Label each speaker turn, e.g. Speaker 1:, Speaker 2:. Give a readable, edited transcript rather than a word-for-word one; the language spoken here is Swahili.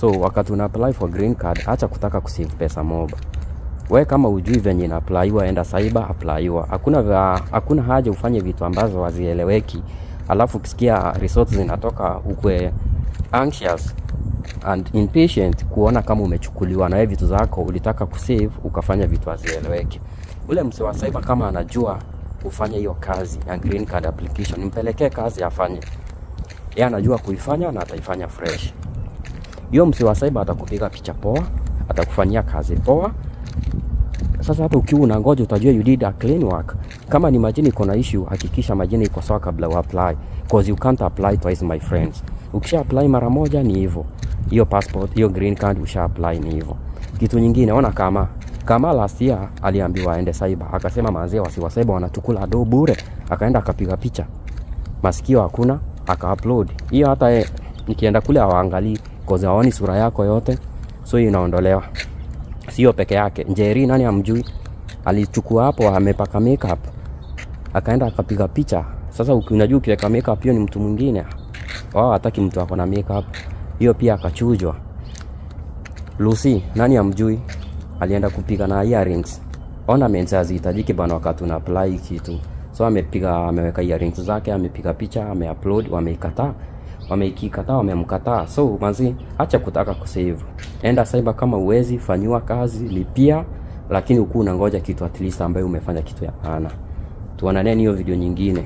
Speaker 1: So wakati una apply for green card, acha kutaka kusave pesa mob. Wewe kama ujui venye ina applyiwa, enda cyber applyiwa. Hakuna haja ufanye vitu ambazo hazieleweki. Alafu ukisikia results zinatoka ukwe anxious and impatient kuona kama umechukuliwa na wewe vitu zako ulitaka kusave ukafanya vitu hazieleweki. Ule mse wa cyber kama anajua ufanye hiyo kazi ya green card application, mpelekee kazi afanye. Yeye anajua kuifanya na ataifanya fresh. Hiyo mse wa cyber atakupiga picha poa, atakufanyia kazi poa. Sasa hata ukiwa unangoja utajua you did a clean work. Kama ni majini iko na issue, hakikisha majini iko sawa kabla uapply, because you can't apply twice my friends. Ukisha apply mara moja ni hivyo. Hiyo passport, hiyo green card usha apply ni hivyo. Kitu nyingine, ona kama last year aliambiwa aende cyber, akasema manzee wa cyber wanatukula do bure, akaenda akapiga picha. Masikio hakuna, aka-upload. Hiyo hata nikienda kule hawaangalii because hawaoni sura yako yote. So hiyo inaondolewa. Sio peke yake. Njeri nani amjui? Alichukua hapo amepaka makeup, akaenda akapiga picha. Sasa unajua ukiweka makeup hiyo ni mtu mwingine. Wao hataki mtu ako na makeup. Hiyo pia akachujwa. Lucy nani amjui? Alienda kupiga na earrings. Ornaments hazihitajiki bana wakati una apply kitu. So ameweka earrings zake, amepiga picha, ameupload, wameikataa, wamemkataa. So manzi, acha kutaka kusave. Enda cyber kama uwezi, fanyua kazi, lipia, lakini ukuu unangoja kitu at least ambaye umefanya kitu ya maana. Tuonane hiyo video nyingine.